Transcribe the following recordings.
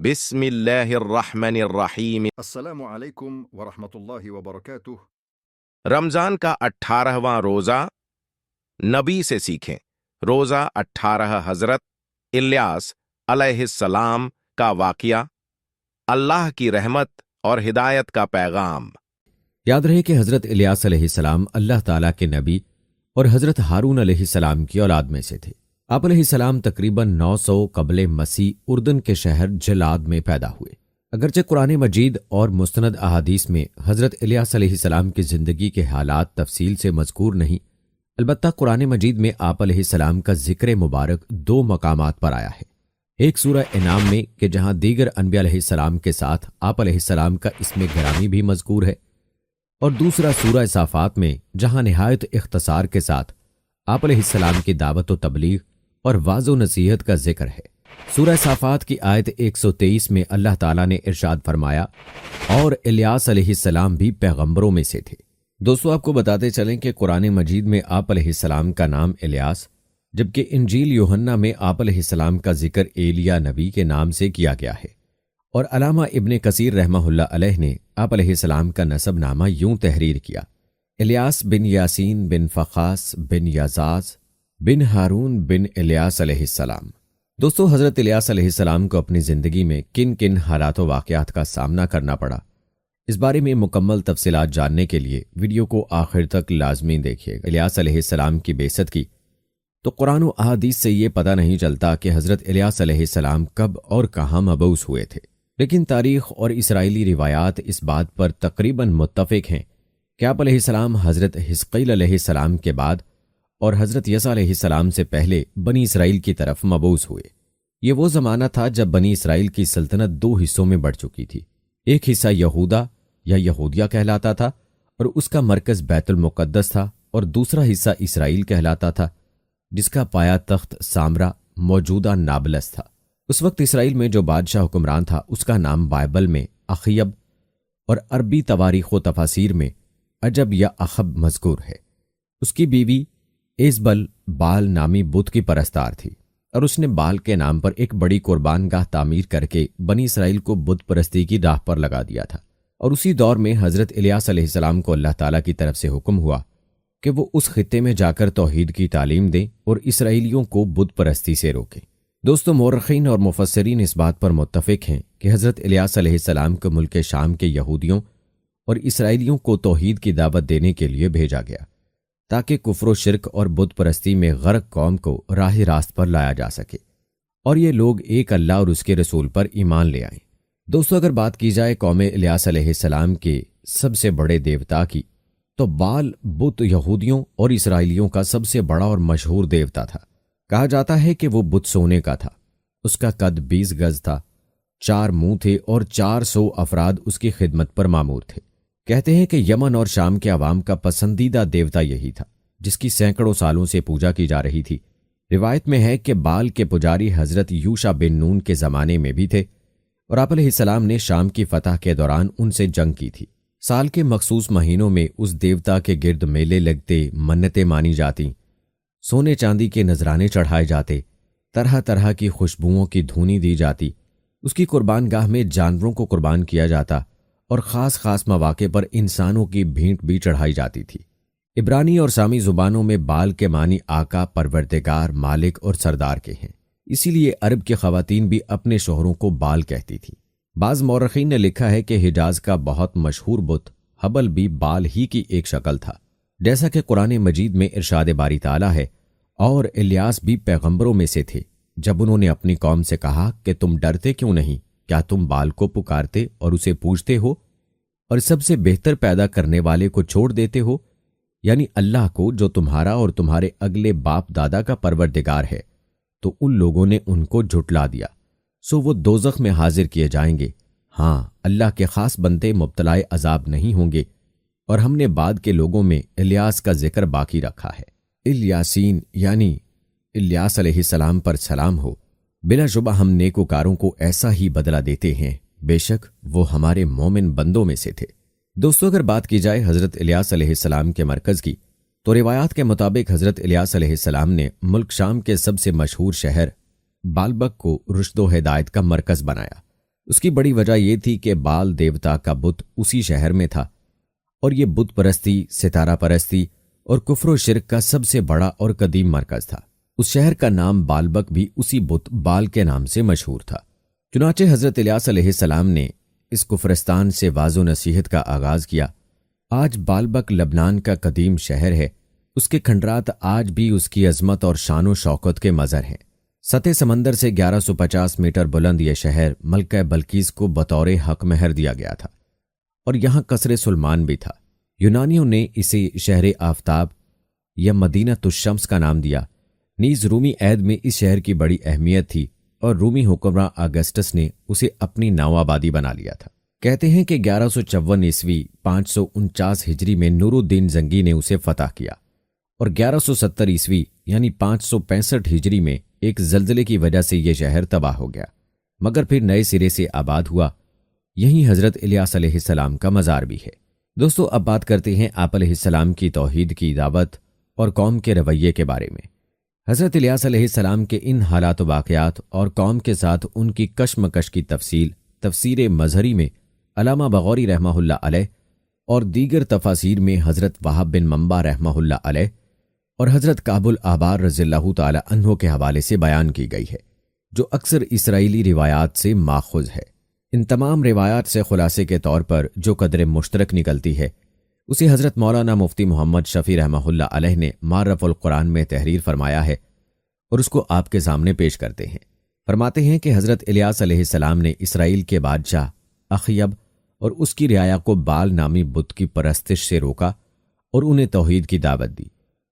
بسم اللہ الرحمن الرحیم۔ السلام علیکم ورحمۃ اللہ وبرکاتہ۔ رمضان کا 18واں روزہ نبی سے سیکھیں۔ روزہ 18 حضرت الیاس علیہ السلام کا واقعہ، اللہ کی رحمت اور ہدایت کا پیغام۔ یاد رہے کہ حضرت الیاس علیہ السلام اللہ تعالیٰ کے نبی اور حضرت ہارون علیہ السلام کی اولاد میں سے تھے۔ آپ علیہ السلام تقریباً 900 قبل مسیح اردن کے شہر جلاد میں پیدا ہوئے۔ اگرچہ قرآن مجید اور مستند احادیث میں حضرت الیاس علیہ السلام کی زندگی کے حالات تفصیل سے مذکور نہیں، البتہ قرآن مجید میں آپ علیہ السلام کا ذکر مبارک 2 مقامات پر آیا ہے۔ ایک سورہ انعام میں کہ جہاں دیگر انبیاء علیہ السلام کے ساتھ آپ علیہ السلام کا اسم گرامی بھی مذکور ہے، اور دوسرا سورہ صافات میں جہاں نہایت اختصار کے ساتھ آپ علیہ السلام کی دعوت و تبلیغ اور واعظ و نصیحت کا ذکر ہے۔ سورہ صافات کی آیت 123 میں اللہ تعالیٰ نے ارشاد فرمایا، اور الیاس علیہ السلام بھی پیغمبروں میں سے تھے۔ دوستو، آپ کو بتاتے چلیں کہ قرآن مجید میں آپ علیہ السلام کا نام الیاس، جبکہ انجیل یوحنا میں آپ علیہ السلام کا ذکر ایلیا نبی کے نام سے کیا گیا ہے، اور علامہ ابن کثیر رحمہ اللہ علیہ نے آپ علیہ السلام کا نسب نامہ یوں تحریر کیا: الیاس بن یاسین بن فخاس بن یزاز بن ہارون بن الیاس علیہ السلام۔ دوستو، حضرت الیاس علیہ السلام کو اپنی زندگی میں کن کن حالات و واقعات کا سامنا کرنا پڑا، اس بارے میں مکمل تفصیلات جاننے کے لیے ویڈیو کو آخر تک لازمی دیکھیے۔ الیاس علیہ السلام کی بعثت کی تو قرآن و احادیث سے یہ پتہ نہیں چلتا کہ حضرت الیاس علیہ السلام کب اور کہاں مبعوث ہوئے تھے، لیکن تاریخ اور اسرائیلی روایات اس بات پر تقریباً متفق ہیں کہ آپ علیہ السلام حضرت حزقیل علیہ السلام کے بعد اور حضرت یسوع علیہ السلام سے پہلے بنی اسرائیل کی طرف مبعوث ہوئے۔ یہ وہ زمانہ تھا جب بنی اسرائیل کی سلطنت 2 حصوں میں بڑھ چکی تھی۔ ایک حصہ یہودا یا یہودیہ کہلاتا تھا اور اس کا مرکز بیت المقدس تھا، اور دوسرا حصہ اسرائیل کہلاتا تھا جس کا پایا تخت سامرا موجودہ نابلس تھا۔ اس وقت اسرائیل میں جو بادشاہ حکمران تھا اس کا نام بائبل میں اخیب اور عربی تواریخ و تفاسیر میں عجب یا اخب مذکور ہے۔ اس کی بیوی ایزبل بال نامی بت کی پرستار تھی، اور اس نے بال کے نام پر ایک بڑی قربان گاہ تعمیر کر کے بنی اسرائیل کو بت پرستی کی راہ پر لگا دیا تھا۔ اور اسی دور میں حضرت الیاس علیہ السلام کو اللہ تعالیٰ کی طرف سے حکم ہوا کہ وہ اس خطے میں جا کر توحید کی تعلیم دیں اور اسرائیلیوں کو بت پرستی سے روکیں۔ دوستو، مورخین اور مفسرین اس بات پر متفق ہیں کہ حضرت الیاس علیہ السلام کو ملک شام کے یہودیوں اور اسرائیلیوں کو توحید کی دعوت دینے کے لیے بھیجا گیا تاکہ کفر و شرک اور بت پرستی میں غرق قوم کو راہ راست پر لایا جا سکے اور یہ لوگ ایک اللہ اور اس کے رسول پر ایمان لے آئیں۔ دوستو، اگر بات کی جائے قوم الیاس علیہ السلام کے سب سے بڑے دیوتا کی، تو بال بت یہودیوں اور اسرائیلیوں کا سب سے بڑا اور مشہور دیوتا تھا۔ کہا جاتا ہے کہ وہ بت سونے کا تھا، اس کا قد 20 گز تھا، 4 منہ تھے اور 400 افراد اس کی خدمت پر مامور تھے۔ کہتے ہیں کہ یمن اور شام کے عوام کا پسندیدہ دیوتا یہی تھا جس کی سینکڑوں سالوں سے پوجا کی جا رہی تھی۔ روایت میں ہے کہ بال کے پجاری حضرت یوشع بن نون کے زمانے میں بھی تھے، اور آپ علیہ السلام نے شام کی فتح کے دوران ان سے جنگ کی تھی۔ سال کے مخصوص مہینوں میں اس دیوتا کے گرد میلے لگتے، منتیں مانی جاتی، سونے چاندی کے نذرانے چڑھائے جاتے، طرح طرح کی خوشبوؤں کی دھونی دی جاتی، اس کی قربان گاہ میں جانوروں کو قربان کیا جاتا، اور خاص خاص مواقع پر انسانوں کی بھینٹ بھی چڑھائی جاتی تھی۔ عبرانی اور سامی زبانوں میں بال کے معنی آقا، پروردگار، مالک اور سردار کے ہیں، اسی لیے عرب کی خواتین بھی اپنے شوہروں کو بال کہتی تھیں۔ بعض مورخین نے لکھا ہے کہ حجاز کا بہت مشہور بت حبل بھی بال ہی کی ایک شکل تھا، جیسا کہ قرآن مجید میں ارشاد باری تعالیٰ ہے، اور الیاس بھی پیغمبروں میں سے تھے جب انہوں نے اپنی قوم سے کہا کہ تم ڈرتے کیوں نہیں؟ کیا تم بال کو پکارتے اور اسے پوجتے ہو اور سب سے بہتر پیدا کرنے والے کو چھوڑ دیتے ہو، یعنی اللہ کو جو تمہارا اور تمہارے اگلے باپ دادا کا پروردگار ہے؟ تو ان لوگوں نے ان کو جھٹلا دیا، سو وہ دوزخ میں حاضر کیے جائیں گے۔ ہاں، اللہ کے خاص بندے مبتلا عذاب نہیں ہوں گے۔ اور ہم نے بعد کے لوگوں میں الیاس کا ذکر باقی رکھا ہے۔ الیاسین یعنی الیاس علیہ السلام پر سلام ہو۔ بلا شبہ ہم نیکوکاروں کو ایسا ہی بدلہ دیتے ہیں، بے شک وہ ہمارے مومن بندوں میں سے تھے۔ دوستو، اگر بات کی جائے حضرت الیاس علیہ السلام کے مرکز کی، تو روایات کے مطابق حضرت الیاس علیہ السلام نے ملک شام کے سب سے مشہور شہر بالبک کو رشد و ہدایت کا مرکز بنایا۔ اس کی بڑی وجہ یہ تھی کہ بال دیوتا کا بت اسی شہر میں تھا، اور یہ بت پرستی، ستارہ پرستی اور کفر و شرک کا سب سے بڑا اور قدیم مرکز تھا۔ اس شہر کا نام بالبک بھی اسی بت بال کے نام سے مشہور تھا۔ چنانچہ حضرت الیاس علیہ السلام نے اس کفرستان سے واضح نصیحت کا آغاز کیا۔ آج بالبک لبنان کا قدیم شہر ہے، اس کے کھنڈرات آج بھی اس کی عظمت اور شان و شوکت کے مظہر ہیں۔ سطح سمندر سے 1150 میٹر بلند یہ شہر ملکہ بلقیس کو بطور حق مہر دیا گیا تھا، اور یہاں قصر سلمان بھی تھا۔ یونانیوں نے اسے شہر آفتاب یا مدینہ الشمس کا نام دیا۔ نیز رومی عہد میں اس شہر کی بڑی اہمیت تھی، اور رومی حکمراں آگسٹس نے اسے اپنی نو آبادی بنا لیا تھا۔ کہتے ہیں کہ 1154 عیسوی 549 ہجری میں نور الدین زنگی نے اسے فتح کیا، اور 1170 عیسوی یعنی 565 ہجری میں ایک زلزلے کی وجہ سے یہ شہر تباہ ہو گیا، مگر پھر نئے سرے سے آباد ہوا۔ یہیں حضرت الیاس علیہ السلام کا مزار بھی ہے۔ دوستو، اب بات کرتے ہیں آپ علیہ السلام کی توحید کی دعوت اور قوم کے رویے کے بارے میں۔ حضرت الیاس علیہ السلام کے ان حالات و واقعات اور قوم کے ساتھ ان کی کشمکش کی تفسیر مظہری میں علامہ بغوری رحمہ اللہ علیہ اور دیگر تفاسیر میں حضرت وہاب بن منبع رحمہ اللہ علیہ اور حضرت کعب الاحبار رضی اللہ تعالی عنہ کے حوالے سے بیان کی گئی ہے، جو اکثر اسرائیلی روایات سے ماخوذ ہے۔ ان تمام روایات سے خلاصے کے طور پر جو قدر مشترک نکلتی ہے، اسے حضرت مولانا مفتی محمد شفیع رحمہ اللہ علیہ نے معرف القرآن میں تحریر فرمایا ہے، اور اس کو آپ کے سامنے پیش کرتے ہیں۔ فرماتے ہیں کہ حضرت الیاس علیہ السلام نے اسرائیل کے بادشاہ اخیب اور اس کی رعایا کو بال نامی بت کی پرستش سے روکا اور انہیں توحید کی دعوت دی،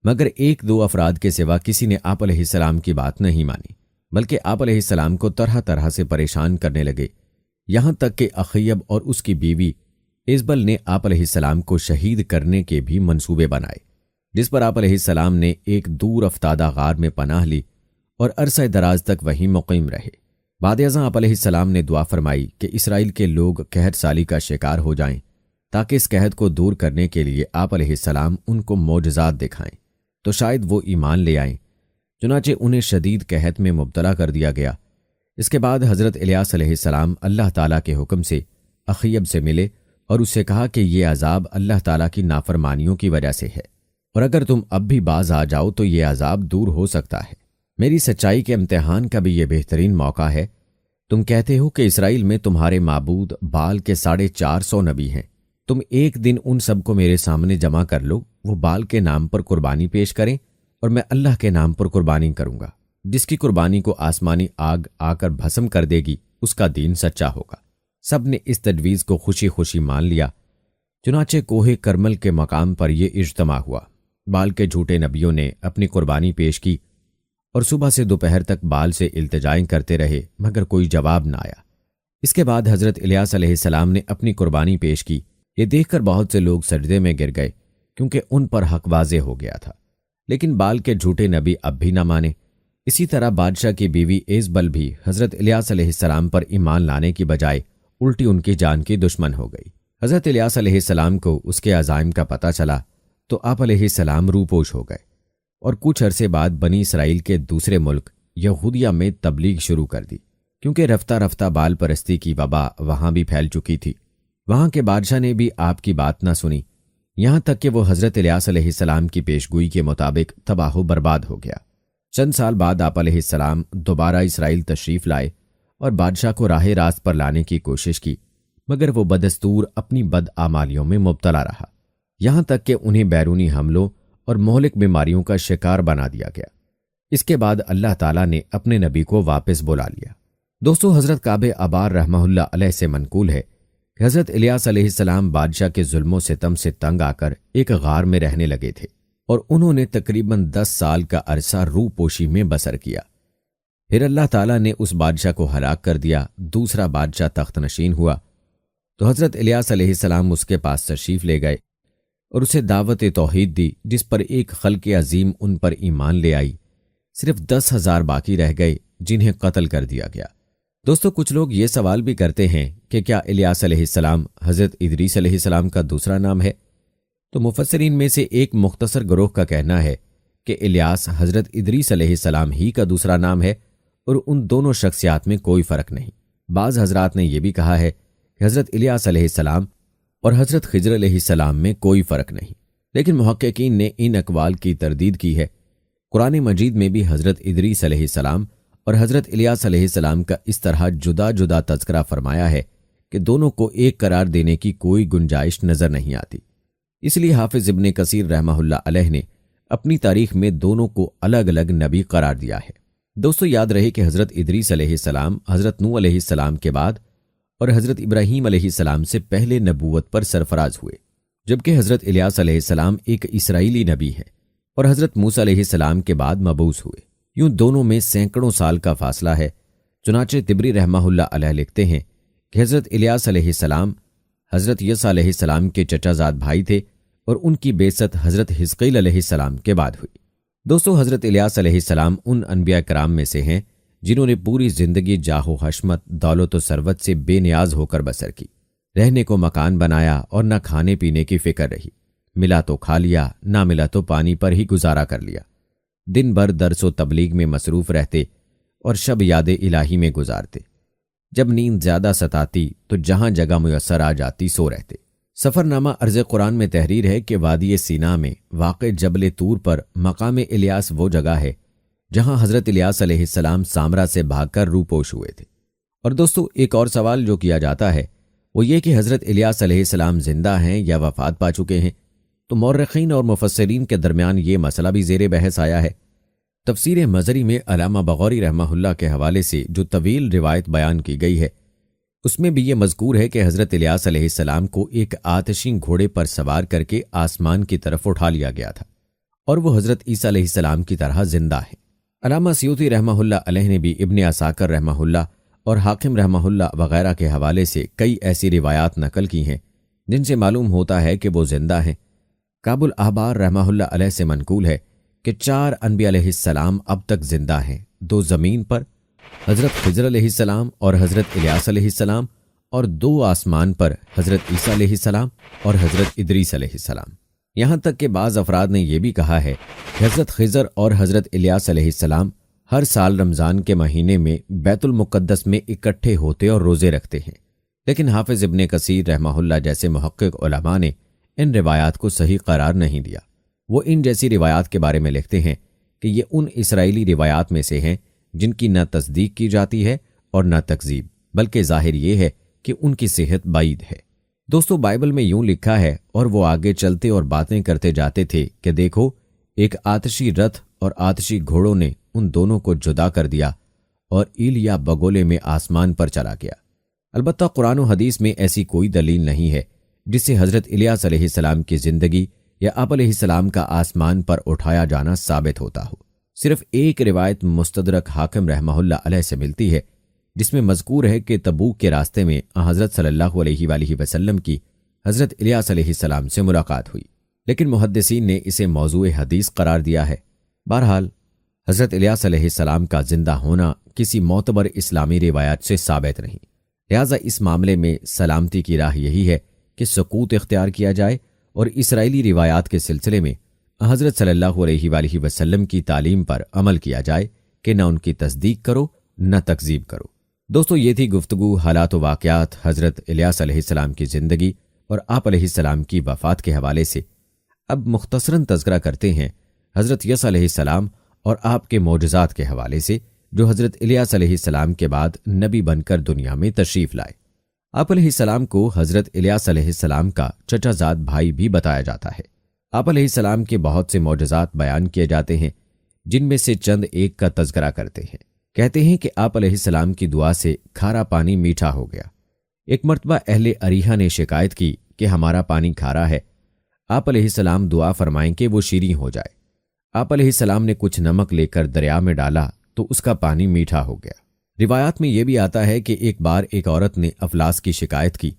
مگر ایک دو افراد کے سوا کسی نے آپ علیہ السلام کی بات نہیں مانی، بلکہ آپ علیہ السلام کو طرح طرح سے پریشان کرنے لگے، یہاں تک کہ اخیب اور اس کی بیوی ایزبل نے آپ علیہ السلام کو شہید کرنے کے بھی منصوبے بنائے، جس پر آپ علیہ السلام نے ایک دور افتادہ غار میں پناہ لی اور عرصہ دراز تک وہیں مقیم رہے۔ بعد ازاں آپ علیہ السلام نے دعا فرمائی کہ اسرائیل کے لوگ قحط سالی کا شکار ہو جائیں، تاکہ اس قحط کو دور کرنے کے لیے آپ علیہ السلام ان کو معجزات دکھائیں تو شاید وہ ایمان لے آئیں۔ چنانچہ انہیں شدید قحط میں مبتلا کر دیا گیا۔ اس کے بعد حضرت الیاس علیہ السلام اللہ تعالیٰ کے حکم سے اخیب سے ملے اور اس سے کہا کہ یہ عذاب اللہ تعالیٰ کی نافرمانیوں کی وجہ سے ہے، اور اگر تم اب بھی باز آ جاؤ تو یہ عذاب دور ہو سکتا ہے۔ میری سچائی کے امتحان کا بھی یہ بہترین موقع ہے۔ تم کہتے ہو کہ اسرائیل میں تمہارے معبود بال کے 450 نبی ہیں، تم ایک دن ان سب کو میرے سامنے جمع کر لو، وہ بال کے نام پر قربانی پیش کریں اور میں اللہ کے نام پر قربانی کروں گا، جس کی قربانی کو آسمانی آگ آ کر بھسم کر دے گی، اس کا دین سچا ہوگا۔ سب نے اس تجویز کو خوشی خوشی مان لیا۔ چنانچہ کوہ کرمل کے مقام پر یہ اجتماع ہوا۔ بال کے جھوٹے نبیوں نے اپنی قربانی پیش کی اور صبح سے دوپہر تک بال سے التجائیں کرتے رہے، مگر کوئی جواب نہ آیا۔ اس کے بعد حضرت الیاس علیہ السلام نے اپنی قربانی پیش کی۔ یہ دیکھ کر بہت سے لوگ سجدے میں گر گئے، کیونکہ ان پر حق واضح ہو گیا تھا، لیکن بال کے جھوٹے نبی اب بھی نہ مانے۔ اسی طرح بادشاہ کی بیوی ایزبل بھی حضرت الیاس علیہ السلام پر ایمان لانے کی بجائے الٹی ان کی جان کی دشمن ہو گئی۔ حضرت الیاس علیہ السلام کو اس کے عزائم کا پتہ چلا تو آپ علیہ السلام روپوش ہو گئے اور کچھ عرصے بعد بنی اسرائیل کے دوسرے ملک یہودیہ میں تبلیغ شروع کر دی، کیونکہ رفتہ رفتہ بال پرستی کی وبا وہاں بھی پھیل چکی تھی۔ وہاں کے بادشاہ نے بھی آپ کی بات نہ سنی، یہاں تک کہ وہ حضرت الیاس علیہ السلام کی پیشگوئی کے مطابق تباہ و برباد ہو گیا۔ چند سال بعد آپ علیہ السلام دوبارہ اسرائیل تشریف لائے اور بادشاہ کو راہ راست پر لانے کی کوشش کی، مگر وہ بدستور اپنی بدعمالیوں میں مبتلا رہا، یہاں تک کہ انہیں بیرونی حملوں اور مہلک بیماریوں کا شکار بنا دیا گیا۔ اس کے بعد اللہ تعالیٰ نے اپنے نبی کو واپس بلا لیا۔ دوستو، حضرت کعب احبار رحمہ اللہ علیہ سے منقول ہے کہ حضرت الیاس علیہ السلام بادشاہ کے ظلم و ستم سے تنگ آ کر ایک غار میں رہنے لگے تھے، اور انہوں نے تقریباً 10 سال کا عرصہ روح پوشی میں بسر کیا۔ پھر اللہ تعالیٰ نے اس بادشاہ کو ہلاک کر دیا، دوسرا بادشاہ تخت نشین ہوا، تو حضرت الیاس علیہ السلام اس کے پاس تشریف لے گئے اور اسے دعوت توحید دی، جس پر ایک خلق عظیم ان پر ایمان لے آئی۔ صرف 10,000 باقی رہ گئے، جنہیں قتل کر دیا گیا۔ دوستو، کچھ لوگ یہ سوال بھی کرتے ہیں کہ کیا الیاس علیہ السلام حضرت ادریس علیہ السلام کا دوسرا نام ہے؟ تو مفسرین میں سے ایک مختصر گروہ کا کہنا ہے کہ الیاس حضرت ادریس علیہ السلام ہی کا دوسرا نام ہے، اور ان دونوں شخصیات میں کوئی فرق نہیں۔ بعض حضرات نے یہ بھی کہا ہے کہ حضرت الیاس علیہ السلام اور حضرت خضر علیہ السلام میں کوئی فرق نہیں، لیکن محققین نے ان اقوال کی تردید کی ہے۔ قرآن مجید میں بھی حضرت ادریس علیہ السلام اور حضرت الیاس علیہ السلام کا اس طرح جدا جدا تذکرہ فرمایا ہے کہ دونوں کو ایک قرار دینے کی کوئی گنجائش نظر نہیں آتی۔ اس لیے حافظ ابن کثیر رحمہ اللہ علیہ نے اپنی تاریخ میں دونوں کو الگ الگ نبی قرار دیا ہے۔ دوستو یاد رہے کہ حضرت ادریس علیہ السلام حضرت نوح علیہ السلام کے بعد اور حضرت ابراہیم علیہ السلام سے پہلے نبوت پر سرفراز ہوئے، جبکہ حضرت الیاس علیہ السلام ایک اسرائیلی نبی ہے اور حضرت موسیٰ علیہ السلام کے بعد مبعوث ہوئے۔ یوں دونوں میں سینکڑوں سال کا فاصلہ ہے۔ چنانچہ طبری رحمہ اللہ علیہ لکھتے ہیں کہ حضرت الیاس علیہ السلام حضرت یسع علیہ السلام کے چچا زاد بھائی تھے اور ان کی بعثت حضرت حزقیل علیہ السلام کے بعد ہوئی۔ دوستو حضرت الیاس علیہ السلام ان انبیاء کرام میں سے ہیں جنہوں نے پوری زندگی جاہ و حشمت، دولت و ثروت سے بے نیاز ہو کر بسر کی، رہنے کو مکان بنایا اور نہ کھانے پینے کی فکر رہی، ملا تو کھا لیا، نہ ملا تو پانی پر ہی گزارا کر لیا، دن بھر درس و تبلیغ میں مصروف رہتے اور شب یاد الہی میں گزارتے، جب نیند زیادہ ستاتی تو جہاں جگہ میسر آ جاتی سو رہتے۔ سفر نامہ عرض قرآن میں تحریر ہے کہ وادی سینا میں واقع جبل طور پر مقام الیاس وہ جگہ ہے جہاں حضرت الیاس علیہ السلام سامرا سے بھاگ کر روپوش ہوئے تھے۔ اور دوستو ایک اور سوال جو کیا جاتا ہے وہ یہ کہ حضرت الیاس علیہ السلام زندہ ہیں یا وفات پا چکے ہیں، تو مورخین اور مفسرین کے درمیان یہ مسئلہ بھی زیر بحث آیا ہے۔ تفسیر مزری میں علامہ بغوری رحمہ اللہ کے حوالے سے جو طویل روایت بیان کی گئی ہے اس میں بھی یہ مذکور ہے کہ حضرت الیاس علیہ السلام کو ایک آتشین گھوڑے پر سوار کر کے آسمان کی طرف اٹھا لیا گیا تھا اور وہ حضرت عیسیٰ علیہ السلام کی طرح زندہ ہے۔ علامہ سیوطی رحمہ اللہ علیہ نے بھی ابن عساکر رحمہ اللہ اور حاکم رحمہ اللہ وغیرہ کے حوالے سے کئی ایسی روایات نقل کی ہیں جن سے معلوم ہوتا ہے کہ وہ زندہ ہیں۔ کعب الاحبار رحمہ اللہ علیہ سے منقول ہے کہ 4 انبیاء علیہ السلام اب تک زندہ ہیں، 2 زمین پر، حضرت خضر علیہ السلام اور حضرت الیاس علیہ السلام، اور 2 آسمان پر، حضرت عیسیٰ علیہ السلام اور حضرت ادریس علیہ السلام۔ یہاں تک کہ بعض افراد نے یہ بھی کہا ہے کہ حضرت خضر اور حضرت الیاس علیہ السلام ہر سال رمضان کے مہینے میں بیت المقدس میں اکٹھے ہوتے اور روزے رکھتے ہیں، لیکن حافظ ابن کثیر رحمہ اللہ جیسے محقق علماء نے ان روایات کو صحیح قرار نہیں دیا۔ وہ ان جیسی روایات کے بارے میں لکھتے ہیں کہ یہ ان اسرائیلی روایات میں سے ہیں جن کی نہ تصدیق کی جاتی ہے اور نہ تکذیب، بلکہ ظاہر یہ ہے کہ ان کی صحت بعید ہے۔ دوستو بائبل میں یوں لکھا ہے، اور وہ آگے چلتے اور باتیں کرتے جاتے تھے کہ دیکھو ایک آتشی رتھ اور آتشی گھوڑوں نے ان دونوں کو جدا کر دیا اور ایلیا بگولے میں آسمان پر چلا گیا۔ البتہ قرآن و حدیث میں ایسی کوئی دلیل نہیں ہے جس سے حضرت الیاس علیہ السلام کی زندگی یا آپ علیہ السلام کا آسمان پر اٹھایا جانا ثابت ہوتا ہو۔ صرف ایک روایت مستدرک حاکم رحمہ اللہ علیہ سے ملتی ہے جس میں مذکور ہے کہ تبوک کے راستے میں حضرت صلی اللہ علیہ وآلہ وسلم کی حضرت الیاس علیہ السلام سے ملاقات ہوئی، لیکن محدثین نے اسے موضوع حدیث قرار دیا ہے۔ بہرحال حضرت الیاس علیہ السلام کا زندہ ہونا کسی معتبر اسلامی روایات سے ثابت نہیں، لہٰذا اس معاملے میں سلامتی کی راہ یہی ہے کہ سکوت اختیار کیا جائے اور اسرائیلی روایات کے سلسلے میں حضرت صلی اللہ علیہ وآلہ وسلم کی تعلیم پر عمل کیا جائے کہ نہ ان کی تصدیق کرو نہ تکذیب کرو۔ دوستو یہ تھی گفتگو حالات و واقعات حضرت الیاس علیہ السلام کی زندگی اور آپ علیہ السلام کی وفات کے حوالے سے۔ اب مختصراً تذکرہ کرتے ہیں حضرت یسع علیہ السلام اور آپ کے معجزات کے حوالے سے جو حضرت الیاس علیہ السلام کے بعد نبی بن کر دنیا میں تشریف لائے۔ آپ علیہ السلام کو حضرت الیاس علیہ السلام کا چچا زاد بھائی بھی بتایا جاتا ہے۔ آپ علیہ السلام کے بہت سے معجزات بیان کیے جاتے ہیں جن میں سے چند ایک کا تذکرہ کرتے ہیں۔ کہتے ہیں کہ آپ علیہ السلام کی دعا سے کھارا پانی میٹھا ہو گیا۔ ایک مرتبہ اہل اریحا نے شکایت کی کہ ہمارا پانی کھارا ہے، آپ علیہ السلام دعا فرمائیں کہ وہ شیریں ہو جائے۔ آپ علیہ السلام نے کچھ نمک لے کر دریا میں ڈالا تو اس کا پانی میٹھا ہو گیا۔ روایات میں یہ بھی آتا ہے کہ ایک بار ایک عورت نے افلاس کی شکایت کی،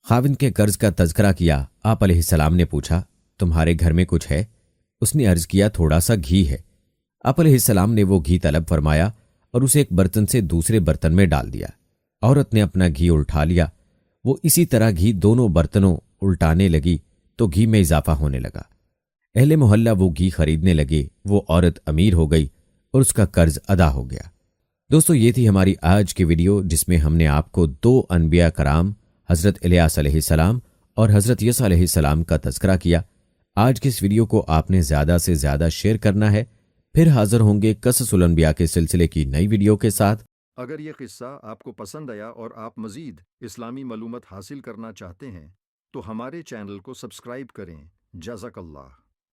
خاوند کے قرض کا تذکرہ کیا۔ آپ علیہ السلام نے پوچھا تمہارے گھر میں کچھ ہے؟ اس نے عرض کیا تھوڑا سا گھی ہے۔ آپ علیہ السلام نے وہ گھی طلب فرمایا اور اسے ایک برتن سے دوسرے برتن میں ڈال دیا۔ عورت نے اپنا گھی الٹا لیا، وہ اسی طرح گھی دونوں برتنوں الٹانے لگی تو گھی میں اضافہ ہونے لگا۔ اہل محلہ وہ گھی خریدنے لگے، وہ عورت امیر ہو گئی اور اس کا قرض ادا ہو گیا۔ دوستو یہ تھی ہماری آج کی ویڈیو جس میں ہم نے آپ کو 2 انبیاء کرام حضرت الیاس علیہ السلام اور حضرت یسوع علیہ السلام کا تذکرہ کیا۔ آج کی اس ویڈیو کو آپ نے زیادہ سے زیادہ شیئر کرنا ہے۔ پھر حاضر ہوں گے قصص الانبیاء کے سلسلے کی نئی ویڈیو کے ساتھ۔ اگر یہ قصہ آپ کو پسند آیا اور آپ مزید اسلامی معلومات حاصل کرنا چاہتے ہیں تو ہمارے چینل کو سبسکرائب کریں۔ جزاک اللہ۔